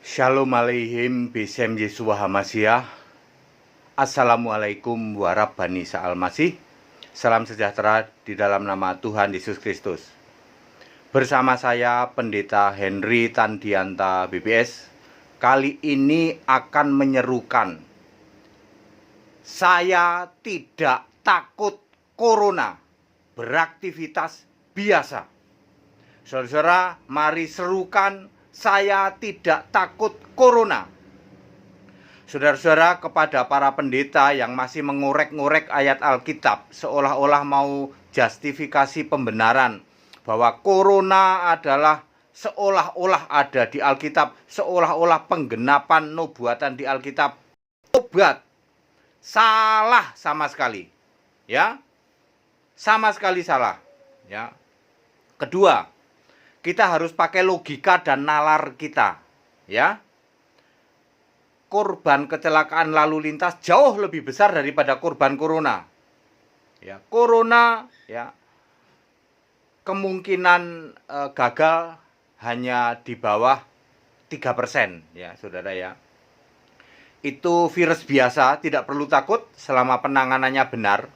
Shalom aleihim bisem Yesua Hamasiah. Assalamualaikum warahmatullahi wabarakatuh. Salam sejahtera di dalam nama Tuhan Yesus Kristus. Bersama saya Pendeta Henry Tandianta BPS. Kali ini akan menyerukan, saya tidak takut corona, beraktivitas biasa. Saudara-saudara, mari serukan, saya tidak takut corona. Saudara-saudara, kepada para pendeta yang masih mengorek-ngorek ayat Alkitab, seolah-olah mau justifikasi pembenaran bahwa corona adalah seolah-olah ada di Alkitab, seolah-olah penggenapan nubuatan di Alkitab. Obat, salah sama sekali, ya, sama sekali salah, ya. Kedua, kita harus pakai logika dan nalar kita, ya. Korban kecelakaan lalu lintas jauh lebih besar daripada korban corona. Ya, corona, ya, kemungkinan gagal hanya di bawah 3%, ya, saudara, ya. Itu virus biasa, tidak perlu takut selama penanganannya benar,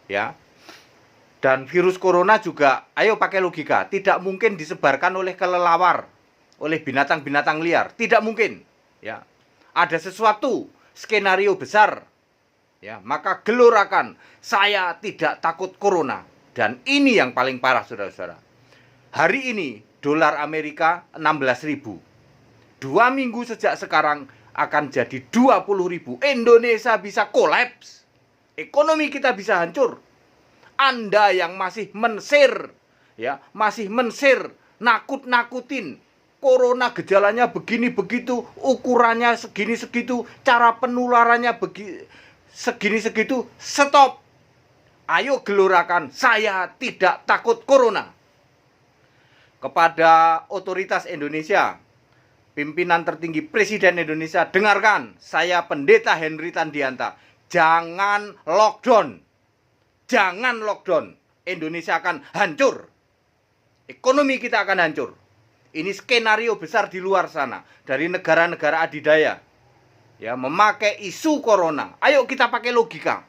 ya. Dan virus corona juga, ayo pakai logika, tidak mungkin disebarkan oleh kelelawar, oleh binatang-binatang liar, tidak mungkin, ya. Ada sesuatu skenario besar, ya, maka gelorakan, saya tidak takut corona. Dan ini yang paling parah, saudara-saudara. Hari ini dolar Amerika 16.000. 2 minggu sejak sekarang akan jadi 20.000. Indonesia bisa kolaps, ekonomi kita bisa hancur. Anda yang masih mensir, ya, masih mensir, nakut-nakutin, corona gejalanya begini begitu, ukurannya segini segitu, cara penularannya segini segitu, stop. Ayo gelorakan, saya tidak takut corona. Kepada otoritas Indonesia, pimpinan tertinggi Presiden Indonesia, dengarkan, saya Pendeta Henry Tandianta, jangan lockdown. Jangan lockdown, Indonesia akan hancur. Ekonomi kita akan hancur. Ini skenario besar di luar sana, dari negara-negara adidaya, ya, memakai isu corona. Ayo kita pakai logika.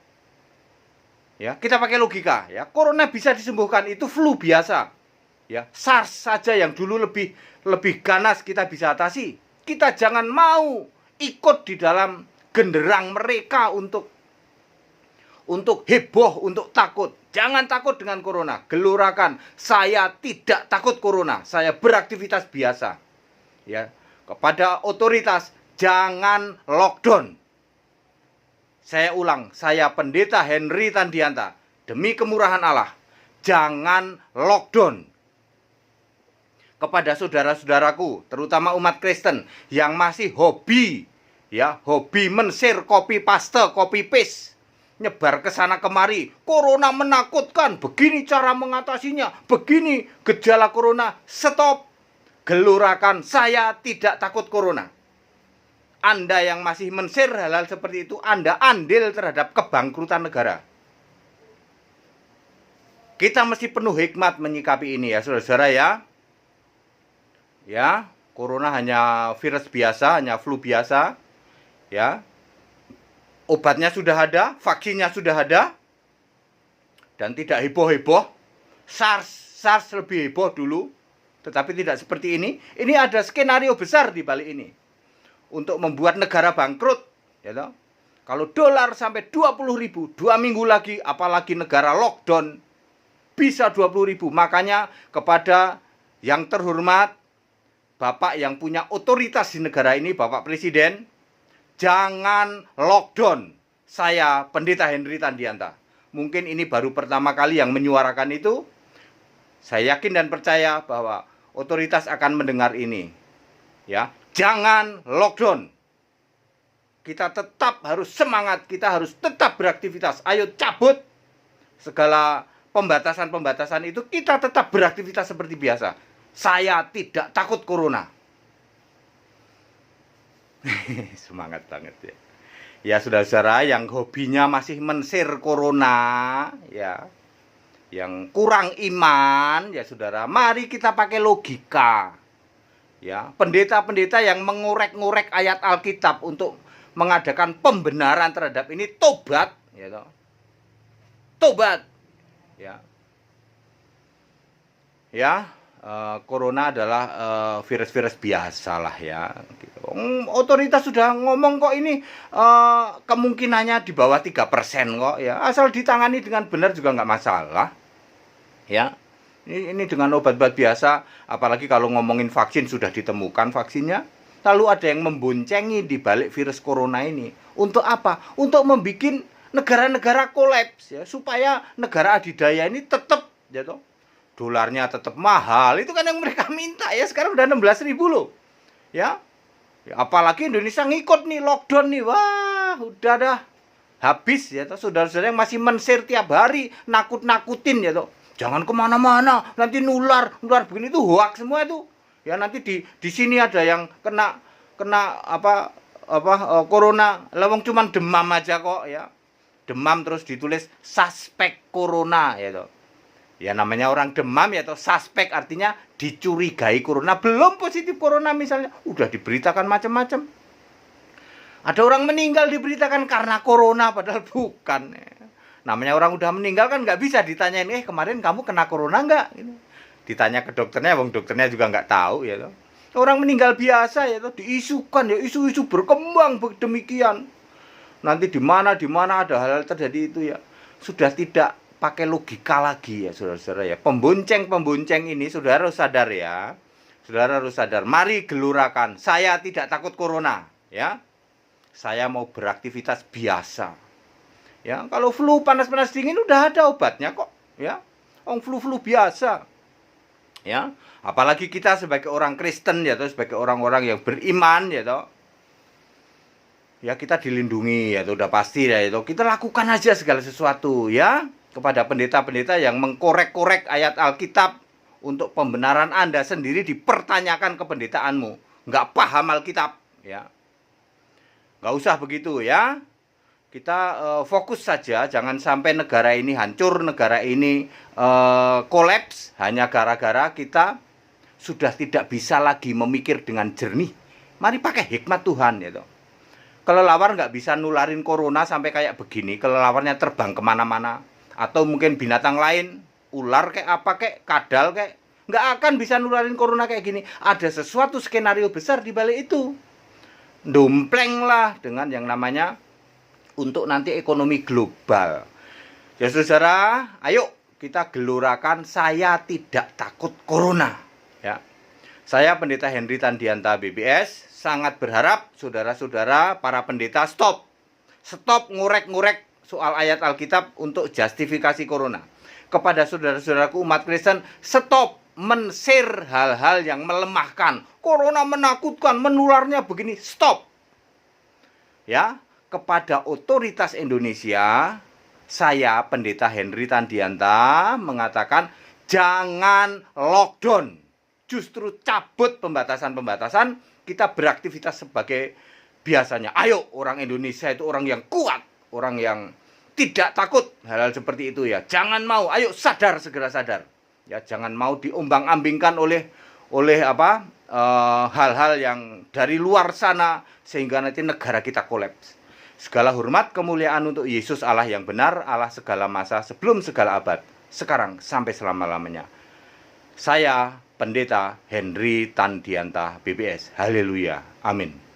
Ya, kita pakai logika, ya. Corona bisa disembuhkan, itu flu biasa. Ya, SARS saja yang dulu lebih ganas kita bisa atasi. Kita jangan mau ikut di dalam genderang mereka untuk heboh, untuk takut. Jangan takut dengan corona. Gelorakan, saya tidak takut corona. Saya beraktivitas biasa. Ya, kepada otoritas, jangan lockdown. Saya ulang, saya Pendeta Henry Tandianta. Demi kemurahan Allah, jangan lockdown. Kepada saudara-saudaraku, terutama umat Kristen yang masih hobi, ya, hobi mensir copy paste, copy paste, nyebar ke sana kemari, corona menakutkan, begini cara mengatasinya, begini gejala corona, stop. Gelorakan, saya tidak takut corona. Anda yang masih mensir hal-hal seperti itu, Anda andil terhadap kebangkrutan negara. Kita mesti penuh hikmat menyikapi ini, ya, saudara-saudara, ya. Ya, corona hanya virus biasa, hanya flu biasa, ya. Obatnya sudah ada, vaksinnya sudah ada, dan tidak heboh-heboh. SARS lebih heboh dulu, tetapi tidak seperti ini. Ini ada skenario besar di balik ini untuk membuat negara bangkrut, ya toh? Kalau dolar sampai 20.000, 2 minggu lagi, apalagi negara lockdown, bisa 20.000. Makanya kepada yang terhormat, Bapak yang punya otoritas di negara ini, Bapak Presiden, jangan lockdown. Saya Pendeta Henry Tandianta. Mungkin ini baru pertama kali yang menyuarakan itu. Saya yakin dan percaya bahwa otoritas akan mendengar ini. Ya, jangan lockdown. Kita tetap harus semangat, kita harus tetap beraktivitas. Ayo cabut segala pembatasan-pembatasan itu, kita tetap beraktivitas seperti biasa. Saya tidak takut corona. Semangat banget, ya. Ya, saudara-saudara yang hobinya masih mensir corona, ya, yang kurang iman, ya saudara, mari kita pakai logika. Ya, pendeta-pendeta yang mengorek-ngorek ayat Alkitab untuk mengadakan pembenaran terhadap ini, tobat, ya toh. Tobat. Ya. Ya, corona adalah virus-virus biasa lah ya. Gitu. Otoritas sudah ngomong kok ini kemungkinannya di bawah 3% kok ya. Asal ditangani dengan benar juga nggak masalah. Ya. Ini dengan obat-obat biasa, apalagi kalau ngomongin vaksin sudah ditemukan vaksinnya. Lalu ada yang memboncengi di balik virus corona ini. Untuk apa? Untuk membuat negara-negara kolaps ya, supaya negara adidaya ini tetap ya toh, dolarnya tetap mahal. Itu kan yang mereka minta ya. Sekarang udah 16.000 loh. Ya. Apalagi Indonesia ngikut nih, lockdown nih. Wah, udah dah habis ya toh. Saudara-saudara yang masih mensir tiap hari, nakut-nakutin ya toh. Jangan kemana-mana, nanti nular begini, itu hoax semua itu. Ya, nanti di sini ada yang kena corona, lawang cuman demam aja kok ya. Demam terus ditulis suspek corona ya toh. Ya namanya orang demam ya toh, suspek artinya dicurigai corona, belum positif corona misalnya, udah diberitakan macam-macam. Ada orang meninggal diberitakan karena corona padahal bukan. Namanya orang udah meninggal kan nggak bisa ditanyain, kemarin kamu kena corona nggak? Ditanya ke dokternya, wong dokternya juga nggak tahu ya toh. Orang meninggal biasa ya toh, diisukan ya, isu-isu berkembang demikian. Nanti di mana ada hal-hal terjadi itu ya. Sudah tidak pakai logika lagi ya saudara-saudara ya. Pembonceng ini saudara harus sadar ya. Saudara harus sadar. Mari gelurakan, saya tidak takut corona ya. Saya mau beraktivitas biasa. Ya, kalau flu panas-panas dingin udah ada obatnya kok, ya. Flu biasa. Ya, apalagi kita sebagai orang Kristen ya toh, sebagai orang-orang yang beriman ya toh. Ya, kita dilindungi ya toh, udah pasti ya toh. Kita lakukan aja segala sesuatu ya kepada pendeta-pendeta yang mengkorek-korek ayat Alkitab untuk pembenaran Anda sendiri dipertanyakan kependetaanmu. Nggak paham Alkitab ya. Nggak usah begitu ya. Kita fokus saja, jangan sampai negara ini hancur, negara ini kolaps hanya gara-gara kita sudah tidak bisa lagi memikir dengan jernih. Mari pakai hikmat Tuhan ya toh. Kelelawar nggak bisa nularin corona sampai kayak begini, kelelawarnya terbang kemana-mana. Atau mungkin binatang lain, ular kayak apa kayak, kadal kayak, nggak akan bisa nularin corona kayak gini. Ada sesuatu skenario besar di balik itu. Dompleng lah dengan yang namanya untuk nanti ekonomi global. Ya saudara, ayo kita gelurakan saya tidak takut corona. Ya. Saya Pendeta Henry Tandianta BBS sangat berharap saudara-saudara para pendeta stop ngurek-ngurek soal ayat Alkitab untuk justifikasi corona. Kepada saudara-saudaraku umat Kristen, stop mensir hal-hal yang melemahkan. Corona menakutkan, menularnya begini, stop. Ya. Kepada otoritas Indonesia, saya Pendeta Henry Tandianta mengatakan jangan lockdown. Justru cabut pembatasan-pembatasan, kita beraktivitas sebagai biasanya. Ayo, orang Indonesia itu orang yang kuat, orang yang tidak takut hal-hal seperti itu ya. Jangan mau, ayo sadar, segera sadar. Ya, jangan mau diombang-ambingkan oleh hal-hal yang dari luar sana sehingga nanti negara kita kolaps. Segala hormat kemuliaan untuk Yesus Allah yang benar, Allah segala masa, sebelum segala abad, sekarang sampai selama-lamanya. Saya Pendeta Henry Tandianta BBS. Haleluya. Amin.